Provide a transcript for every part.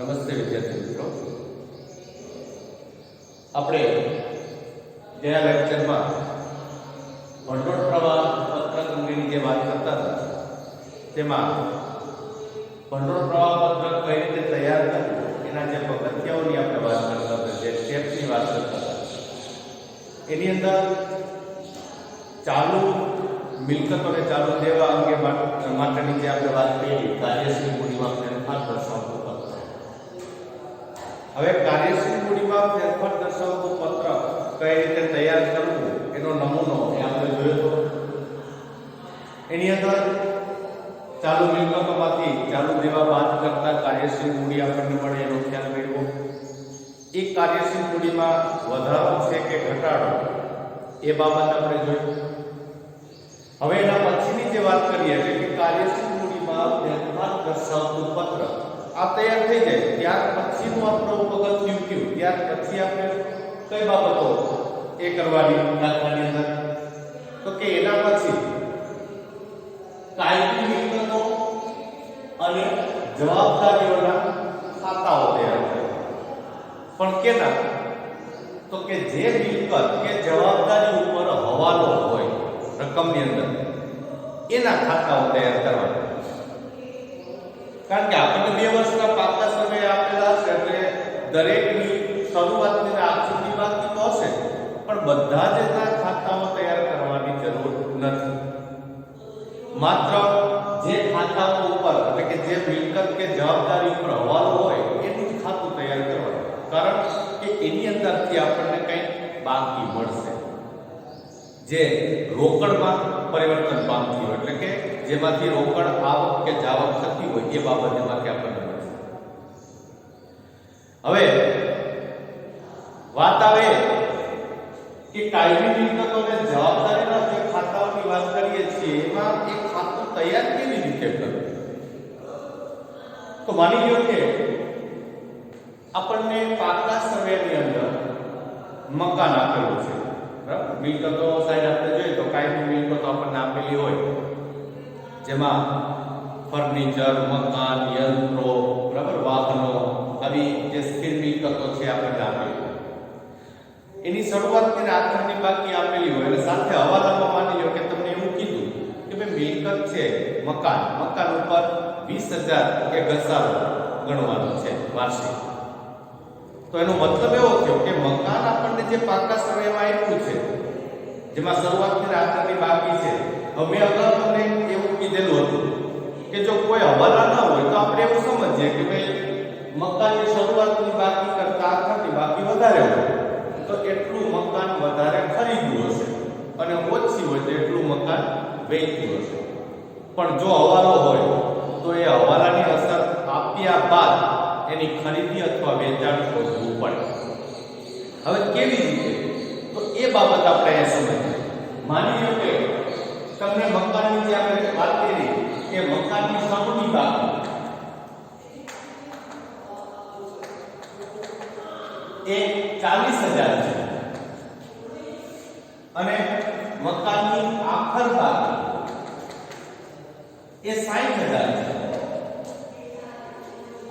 નમસ્તે વિદ્યાર્થી મિત્રો, આપણે ગયા લેક્ચરમાં ભંડોળ પ્રવાહ પત્રક અંગેની જે વાત કરતા હતા તેમાં ભંડોળ પ્રવાહ પત્રક કઈ રીતે તૈયાર કરવું એના જે પગથિયાઓની આપણે વાત કરતા હતા, જે સ્ટેપ્સની વાત કરતા હતા, એની અંદર ચાલુ મિલકત અને ચાલુ દેવા અંગે માટેની જે આપણે વાત કરી કાર્યશીલ મૂડીમાં ફેરફાર દર્શાવતું પત્ર. હવે કાર્યશીલ મૂડીમાં ફેરફાર દર્શાવતું પત્ર કઈ રીતે તૈયાર કરવું એનો નમૂનો આપણે જોયો. એની અંદર ચાલુ મિલકતોમાંથી ચાલુ દેવા બાદ કરતા કાર્યશીલ મૂડી આપણને મળે એનો ખ્યાલ મેળવો. એક કાર્યશીલ મૂડીમાં વધારો છે કે ઘટાડો એ બાબત આપણે જોયું. હવે એના પછીની જે વાત કરીએ એટલે કે કાર્યશીલ મૂડીમાં ફેરફાર દર્શાવતું પત્ર આ તૈયાર થઈ જાય ત્યાર પછીનું આપણું પગથિયું કયું, ત્યાર પછી આપણે કઈ બાબતો એ કરવાની દાખલાની અંદર, તો કે એના પછી કાયમી મિલકતો અને જવાબદારીઓના ખાતાઓ તૈયાર કરવા. પણ કેના? તો કે જે મિલકત કે જવાબદારી ઉપર હવાલો હોય રકમની અંદર એના ખાતાઓ તૈયાર કરવાના. કારણ કે આપણને 2 વર્ષના પાકા સમય આપેલા છે એટલે દરેકની શરૂઆતની આજ સુધી બાકી તો હશે, પણ બધા જ એના ખાતાઓ તૈયાર કરવાની જરૂર નથી. માત્ર જે ખાતાઓ ઉપર એટલે કે જે મિલકત કે જવાબદારી ઉપર હવાલો હોય એનું જ ખાતું તૈયાર કરવાનું. કારણ કે એની અંદરથી આપણને કંઈ બાકી મળશે જે રોકડમાં પરિવર્તન પામતી હોય, એટલે કે જેમાંથી રોકડ આવક કે જાવક થતી હોય એ બાબત એમાંથી આપણને મળશે. હવે વાત આવે કે કાયમી મિલકતો અને જવાબદારીના જે ખાતાઓની વાત કરીએ છીએ એમાં એક ખાતું તૈયાર કેવી રીતે કરવું? તો માની લો કે આપણને પાકા સર્વેની અંદર મકાન આપેલું છે, બરાબર? મિલકતો સાઈડ આપણે જોઈએ તો કાયમી મિલકતો આપણને આપેલી હોય જેમાં ફર્નિચર, મકાન, યંત્રો, બરાબર, વાહનો, આવી જે સ્થિર મિલકતો છે આપણને આપેલી હોય. એની શરૂઆતની આખરની બાકી આપેલી હોય અને સાથે હવાલામાં માની લો કે તમને એવું કીધું કે ભાઈ મિલકત છે મકાન ઉપર 20,000 એ ઘસારો ગણવાનો છે વાર્ષિક. તો એનો મતલબ એવો થયો કે મકાન આપણને જે પાકા સર્વેમાં આપ્યું છે જેમાં શરૂઆતની આખરની બાકી છે, હવે અગાઉ તમને એવું કીધેલું હતું કે જો કોઈ હવાલા ના હોય તો આપણે એવું સમજીએ કે ભાઈ મકાનની શરૂઆતની બાકી કરતા આખરની બાકી વધારે હોય તો એટલું મકાન વધારે ખરીદ્યું હશે અને ઓછી હોય તો એટલું મકાન વેચ્યું હશે. પણ જો હવાલો હોય તો એ હવાલાની અસર આપ્યા બાદ એની ખરીદી અથવા વેચાણ શોધવું પડે. હવે કેવી રીતે? તો એ બાબત આપણે અહીંયા સમજીએ. માની લો કે તમને મકાનની જે આપણે વાત કરી કે મકાનની શરૂની બાકી એ 40,000 છે અને મકાનની આખર બાકી એ 60,000 છે.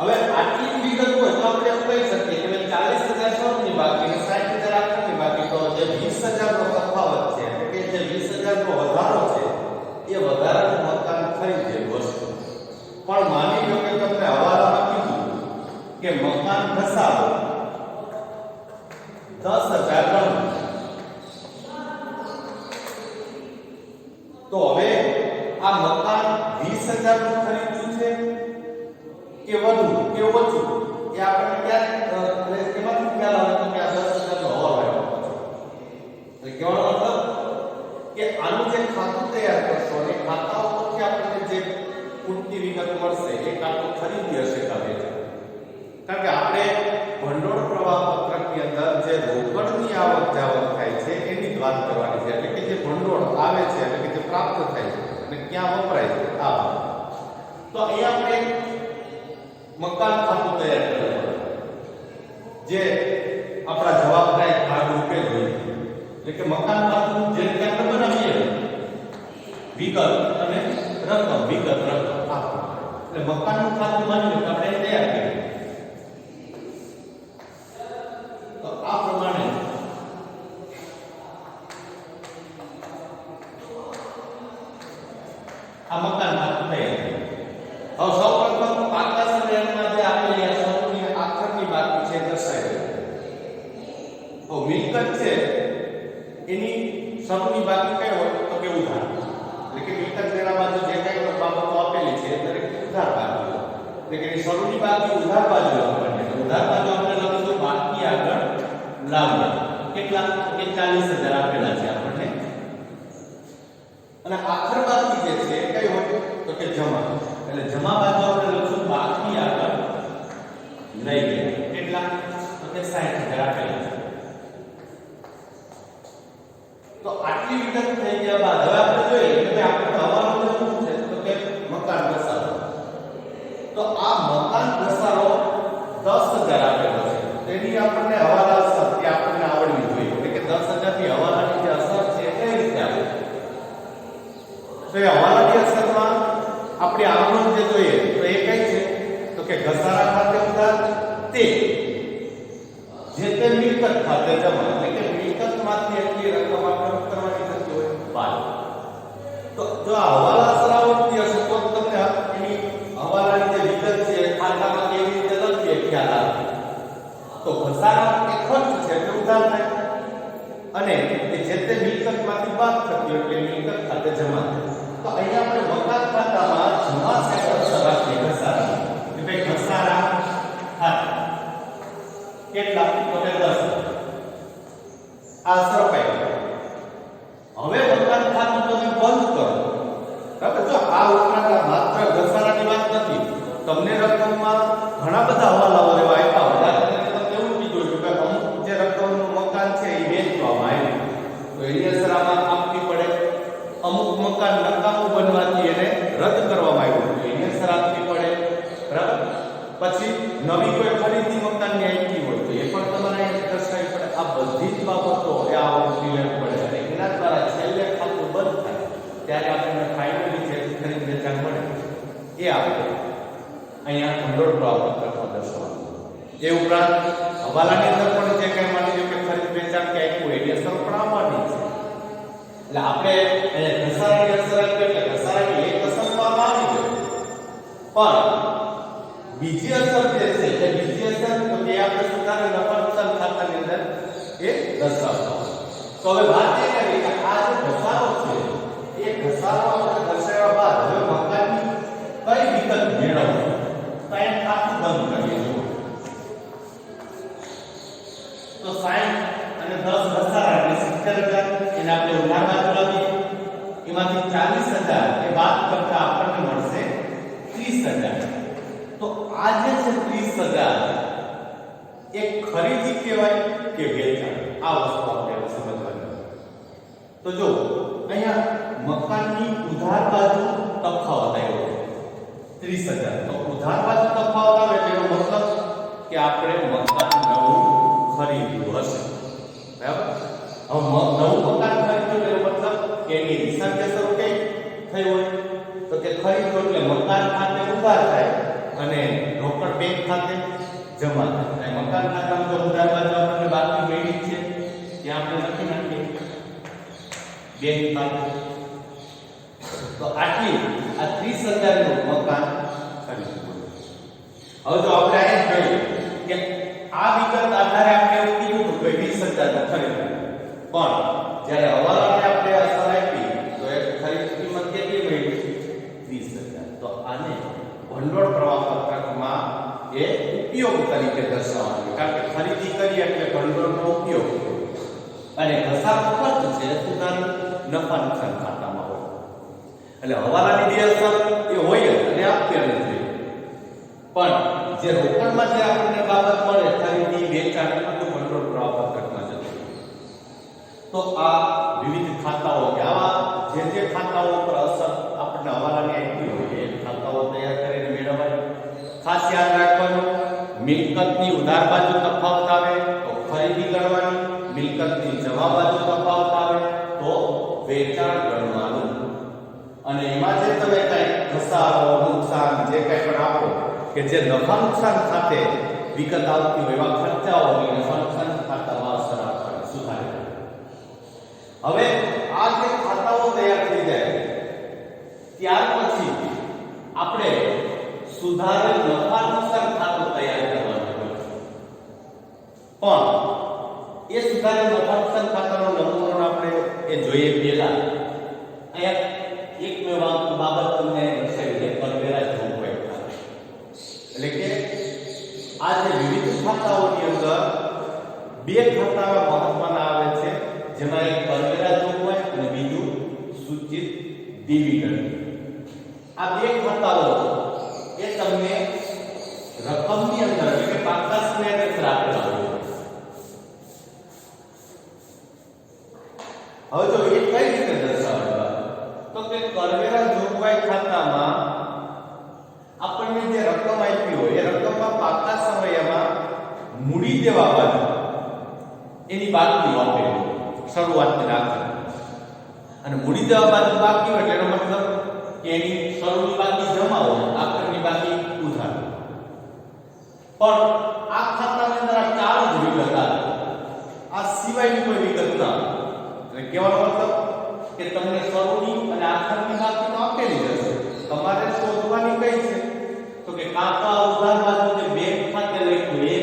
હવે આટલી વિગત હોય તો આપણે એમ કહી શકીએ કે 40,000 શરૂની બાકી અને 60,000 આખરની બાકી, તો જે 20,000 નો તફાવત છે એટલે કે જે 20,000 નો વધારો છે એ વધારાનું મકાન ખરીદેલું હશે. પણ માની લો કે તમને હવાલામાં કીધું કે મકાન ઘસારો 10,000 તો હવે આ મકાન 20,000 નું ખરીદ્યું છે કે વધુ કે ઓછું એ આપણે ક્યારે એમાંથી ખ્યાલ આવે તો કે આ 10,000 નો હવાલો આવ્યો છે. એટલે કહેવાનો મતલબ કે આનું જે ખાતું તૈયાર કરશો એ ખાતા ઉપરથી આપણને જે પૂરતી વિગત મળશે એ ખાતું ખરીદી હશે કાલે. કારણ કે આપણે ભંડોળ પ્રવાહ પત્રકની અંદર જે રોકડની આવક જાવક થાય છે એની જ વાત કરવાની છે. એટલે કે જે ભંડોળ આવે છે એટલે કે જે પ્રાપ્ત થાય છે અને ક્યાં વપરાય છે આ. તો અહીંયા આપણે મકાન ખાતું તૈયાર કરવાનું જે આપણા જવાબદારી ભાગ રૂપે જોઈએ. એટલે કે મકાન ખાતું જે રીતે આપણે બનાવીએ વિગત અને રકમ, વિગત રકમ આ. એટલે મકાનનું ખાતું માની લો કે આપણે તૈયાર કરીએ એટલે કે શરૂની બાજુ ઉધાર બાજુ આપણને ઉધાર બાજુ આપણે લખીશું બાકી આગળ લાવ્યા કેટલા કે 40000 આપેલા છે આપણને અને આખર બાકી જે છે કઈ હોય તો કે જમા એટલે જમા બાજુ આપણે લખીશું બાકી આગળ લઈ ગયા કેટલા તો કે 60000 આપેલા છે તો આટલી વિગત થઈ ગયા બાદ હવે આપણે જોઈએ કે આપણે હવાલો શું છે તો કે મકાન ઘસારો તો આ મકાન ઘસારો 10000 આપેલો છે તેની આપણને હવાલા અસર તે આપણને આવડવી જોઈએ એટલે કે 10000 થી હવાલાની જે અસર છે એ કઈ રીતે આવે તો એ હવાલાની અસરમાં આપણે આમનો જે જોઈએ તો એ કઈ છે તો કે ઘસારા ખાતે ઉધાર તે જે તે મિલકત ખાતે જમા એટલે કે મિલકતમાંથી એટલી રકમ આપણે કરવાની થતી હોય બાદ તો જો આ હવાલા અસર આવડતી હશે તો તમને એની હવાલાની જે વિગત છે ખાતામાં કેવી રીતે લખીએ ખ્યાલ આવે તો ઘસારા એ ખર્ચ છે એટલે ઉધાર થાય અને એ જે તે મિલકતમાંથી બાદ થતી હોય એટલે મિલકત ખાતે જમા થાય તો અહીંયા આપણે મકાન ખાતામાં જમા સેકન્ડ રાખીએ ઘસારા કે ભાઈ ઘસારા ખાતા કેટલા તો કે 10 આ સરપાઈ હવે મકાન ખાતું તમે બંધ કરો બરાબર જો આ ઉપરાંત માત્ર ઘસારાની વાત નથી તમને રકમમાં ઘણા બધા હવાલાઓ એવા આપ્યા હોય તમને એવું કીધું કે અમુક જે રકમનું મકાન છે એ વેચવામાં આવ્યું તો એની અસર આમાં આપવી પડે અમુક મકાન નકામું બનવાથી એને રદ કરવામાં આવ્યું તો એની અસર આપવી પડે બરાબર પછી નવી કોઈ ખરીદી મકાનની આવી હોય તો એ પણ તમારે દર્શાવવી પડે આ બધી જ બાબતો એ આવડવી પડે અને એના દ્વારા છેલ્લે ખાતું બંધ થાય ત્યારે આપણને ફાઇનલી જે ખરીદ વેચાણ મળે એ આપણે અહીંયા ભંડોળ પ્રવાહ દર્શાવવાનું એ ઉપરાંત હવાલાની અંદર પણ જે કંઈ માની લો કે ખરીદ વેચાણ કે આપ્યું એની અસર પણ આવવાની છે એટલે આપણે ઘસારાની અસર આપી એટલે ઘસારાની એક અસર તો આમાં આવી જાય પણ બીજી અસર જે છે કે બીજી અસર તો કે આપણે સુધારે નફા નુકસાન ખાતાની અંદર એ દર્શાવતા તો હવે વાત એ કરી કે આ જે ઘસારો છે એ ઘસારો આપણે દર્શાવ્યા બાદ હવે મકાનની કઈ વિગત મેળવવી તો એમ ખાતું બંધ કરીએ તો 60 અને 10 ઘસારા એટલે 70000 એને આપણે ઉધાર બાજુ લાવીએ એમાંથી 40000 એ બાદ કરતા આપણને મળશે 30000 તો આ જે છે 30000 એક ખરીદી કહેવાય કે વેચાણ આ વસ્તુ આપણે સમજવાની તો જો અહીંયા મકાનની ઉધાર બાજુ તફાવત આવ્યો 30000 તો ઉધાર બાજુ તફાવત આવે એનો મતલબ કે આપણે મકાન નવું ખરીદ્યું હશે બરાબર હવે નવું મકાન ખરીદ્યું એનો મતલબ કે એની હિસાબ શરૂ કઈ થઈ હોય તો કે ખરીદ્યું એટલે મકાન ખાતે ઉધાર થાય અને રોકડ બેંક ખાતે જમા થાય મકાન ખાતામાં જો ઉધાર બાજુ આપણને બાકી મળી છે ત્યાં આપણે લખી નાખીએ બેંક ખાતે તો આટલી આ 30000 નું મકાન ખરીદ્યું હવે જો આપણે આ જોઈએ કે આ વિગત આધારે આપણે એવું કીધું કે 20000 નું ખરીદ્યું પણ જ્યારે હવાલાને આપણે અસર આપી તો એ ખરીદ કિંમત કેટલી મળી 30000 તો આને ભંડોળ પ્રવાહ પત્રકમાં એ ઉપયોગ તરીકે દર્શાવવાનું કારણ કે ખરીદી કરી એટલે ભંડોળનો ઉપયોગ અને ઘસારો ખર્ચ છે સુધાર નફા નુકસાન ખાતામાં હોય એટલે હવાલાની જે અસર એ હોય અને આપવી જોઈએ પણ જે રોકડમાં જે આપણને બાબત મળે ખરીદી વેચાણ બધું ભંડોળ પ્રવાહ પત્રકમાં જતું તો આ વિવિધ ખાતાઓ કે આવા જે ખાતાઓ પર અસર આપણને હવાલાની આપવી હોય એ ખાતાઓ તૈયાર કરીને મેળવવાય ખાસ યાદ રાખવાનું મિલકતની ઉધાર બાજુ તફાવત આવે તો ખરીદી ગણવાની મિલકતની જમા બાજુ તફાવત આવે તો વેચાણ ગણવાનું અને એમાં જે તમે કઈ ઘસારો નુકસાન જે કઈ પણ આપો કે જે નફા નુકસાન ખાતે વિગત આવતી હોય એવા ખર્ચાઓની નફા નુકસાન ખાતામાં અસર આપવાની સુધારે હવે આ જે ખાતાઓ તૈયાર થઈ જાય ત્યાર પછી આપણે સુધારેલ નફા નુકસાન ખાતું તૈયાર કરવાનું હોય પણ એ સુધારેલ નફા નુકસાન ખાતાનો નમૂનો આપણે એ જોઈએ પહેલા અહીંયા એક મેં બાબત તમને દર્શાવી છે પરવેરા જોગવાઈ એટલે કે આ જે વિવિધ ખાતાઓની અંદર બે ખાતા મહત્વના આવે છે, જેમાં એક કરવેરા જોગવાઈ અને બીજું સૂચિત ડિવિડન્ડ. આ બે ખાતાઓ એ તમને રકમની અંદર એટલે કે પાકા સમયની અંદર આપેલા હોય. હવે જો એ કઈ રીતે દર્શાવવા, તો કે કરવેરા જોગવાઈ ખાતામાં આપણને જે રકમ આપી હોય એ રકમમાં પાકા સમયમાં મૂડી દેવા બાજુ એની બાકી આપેલી શરૂઆતની રાખી, અને મૂડી દેવા બાજુ બાકી હોય એટલે એનો મતલબ કે એની શરૂની બાકી જમા હોય, આખરની બાકી ઉધાર. પણ આ ખાતાની અંદર આ ચાર જ વિગત આવે, આ સિવાયની કોઈ વિગત ના આવે. એટલે કહેવાનો મતલબ કે તમને શરૂની અને આખરની બાકી તો આપેલી જ હશે, તમારે શોધવાની કઈ છે, તો કે કાકા ઉધાર બાજુ જે બેંક ખાતે લખ્યું એ,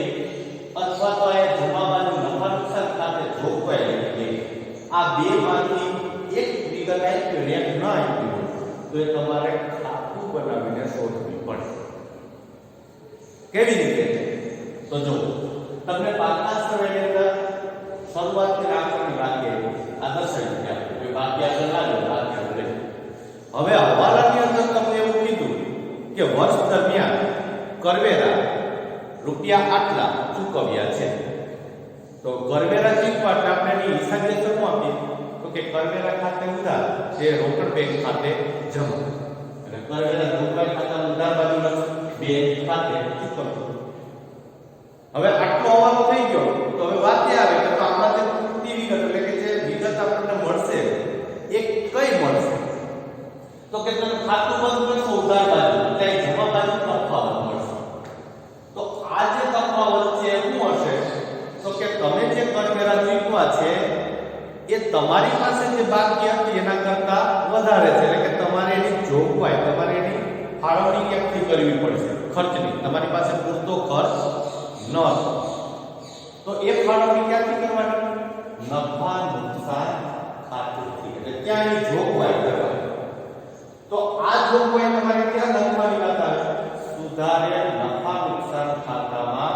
અથવા તો એ જમા બાજુ નફા નુકસાન ખાતે જોગવાઈ લખી, આ બે માંથી એક વિગત આપી અને એક ન આપી તો એ તમારે ખાતું બનાવીને શોધવી પડશે. કેવી રીતે? તો જો તમને પાકા સમયની અંદર શરૂઆતથી આખરની બાકી આ દર્શાવી છે, આપણે બાકી આગળ ના લો, બાકી આગળ લઈ. હવે હવાલાની અંદર તમને એવું કીધું કે વર્ષ દરમિયાન કરવેરા રૂપિયા આટલા ચૂકવ્યા છે, તો કરવેરા ચૂકવા એટલે આપણે એની હિસાબી શું આપીએ, તો કે કરવેરા ખાતે ઉધાર જે રોકડ બેંક ખાતે જમા, અને કરવેરા જોગવાઈ ખાતાનું ઉધાર બાજુ બેંક ખાતે ચૂકવવું. હવે આટલો હવાલો થઈ ગયો, તો હવે વાત એ આવે કે તો આમાંથી પૂરતી વિગત એટલે કે જે વિગત આપણને મળશે એ કઈ મળશે, તો કે તમે ખાતું બંધ કરશો ઉધાર બાજુ એટલે જમા બાજુ તફાવત મળશે. તો આ જે તફાવત છે શું હશે, તો કે તમે જે કરવેરા ચૂકવા છે એ તમારી પાસે જે બાકી હતી એના કરતા વધારે છે, એટલે કે તમારે એની જોગવાઈ, તમારે એની ફાળવણી ક્યાંકથી કરવી પડશે, ખર્ચની. તમારી પાસે પૂરતો ખર્ચ ન હતો તો એ ફાળવણી ક્યાંથી કરવાની, નફા નુકસાન ખાતેથી, એટલે ત્યાં એની જોગવાઈ કરવાની. તો આ જોગવાઈ તમારે ક્યાં લખવાની વાત આવે, સુધારેલ નફા નુકસાન ખાતામાં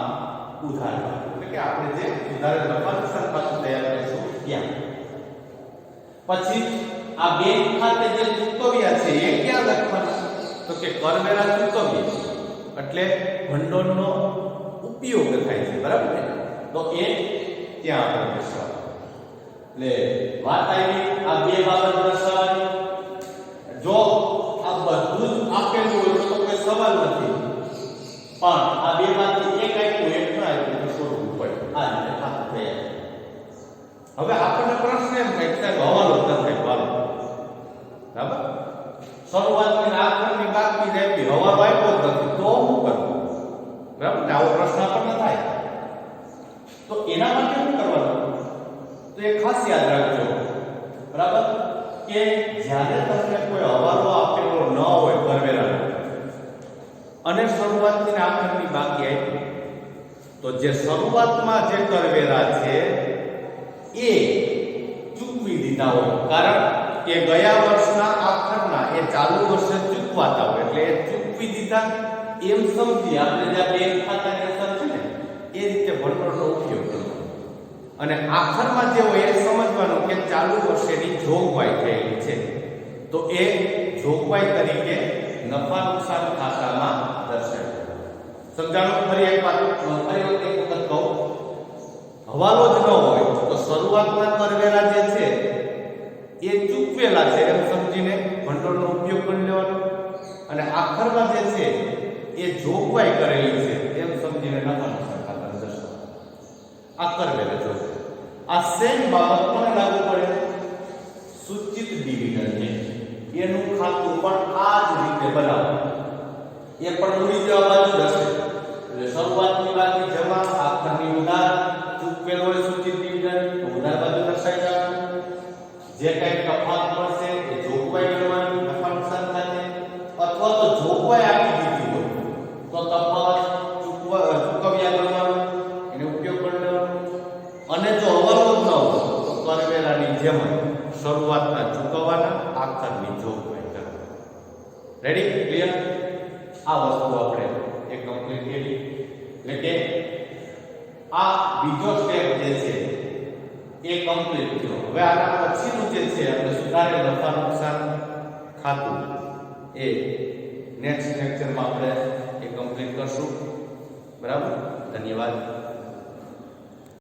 ઉધાર, એટલે કે આપણે જે સુધારેલ નફા નુકસાન ખાતું તૈયાર કરીશું ત્યાં. પછી આ બેંક ખાતે જે ચૂકવ્યા છે એ ક્યાં લખવાના, તો કે કરવેરા ચૂકવ્યા એટલે ભંડોળનો ઉપયોગ થાય છે, બરાબર ને, તો એ ત્યાં આપણે દર્શાવવાનું. એટલે વાત આવી આ બે બાબત દર્શાવવાની. જો આ બધું જ આપેલું હોય તો કોઈ સવાલ નથી, પણ આ બે માંથી એક આપ્યું એક ના આપ્યું તો શોધવું પડે. આ રીતે ખાતું તૈયાર. હવે આપણને પ્રશ્ન એમ થાય કે હવાલો થાય વાલો, બરાબર, શરૂઆતની આખરની બાકી આપી હવાલો આપ્યો જ નથી તો શું કરવું, બરાબર ને, આવો પ્રશ્ન આપણને થાય. તો એના માટે શું કરવાનું, તો એ ખાસ યાદ રાખજો, બરાબર, કે જ્યારે તમને કોઈ હવાલો આપેલો ન હોય કરવેરાનો અને શરૂઆતની આખરની બાકી આપી, તો જે શરૂઆતમાં જે કરવેરા છે એ ચૂકવી દીધા હોય, કારણ કે ગયા વર્ષના આખરના એ ચાલુ વર્ષે ચૂકવાતા હોય, એટલે એ ચૂકવી દીધા એમ સમજી આપણે જે બેંક ખાતાની અસર છે ને એ રીતે ભંડોળનો ઉપયોગ કરવાનો. અને આખરમાં જે હોય એ સમજવાનું કે ચાલુ વર્ષેની જોગવાઈ થયેલી છે, તો એ જોગવાઈ તરીકે નફા નુકસાન ખાતામાં દર્શાવે. સમજાણું? ફરી એક વખત કહું, હવાલો જ ન હોય તો શરૂઆતમાં કરવેરા જે છે એ ચૂકવેલા છે એમ સમજીને ભંડોળનો ઉપયોગ કરી લેવાનો, અને આખરમાં જે છે એ જોગવાઈ કરેલી છે એમ સમજીને નફા નુકસાન ખાતામાં દર્શાવવાનું. આ કરવેરા જોગવાઈ. આ સેમ બાબત કોને લાગુ પડે, સૂચિત ડિવિડન્ડ એનું ખાતું પણ આ જ રીતે બનાવવાનું. એ પણ મૂડી દેવા બાજુ હશે, એટલે શરૂઆતની બાકી જમા, આખરની ઉધાર, ચૂકવેલો હોય સૂચિત ડિવિડન્ડ ઉધાર બાજુ દર્શાવી દેવાનું. જે કંઈ તફાવત મળશે એ જોગવાઈ કરવાની નફા નુકસાન ખાતે, અથવા તો જોગવાઈ આપી દીધી હોય તો તફાવત ચૂકવ્યા કરવાનું, એને ઉપયોગ કરી લેવાનો. અને જો હવાલો જ ન હોય તો કરવેરાની જેમ શરૂઆતના ચૂકવવાના, આખરની જોગવાઈ કરવાની. રેડી? ક્લિયર? આ વસ્તુ આપણે એક કમ્પ્લીટ કરી. એટલે કે આ બીજો સ્ટેપ જે છે એ કમ્પ્લીટ થયો. હવે આના પછીનું જે છે આપણે સુધારેલ નફા નુકસાન ખાતું એ નેક્સ્ટ લેક્ચરમાં આપણે એ કમ્પ્લીટ કરશું. બરાબર, ધન્યવાદ.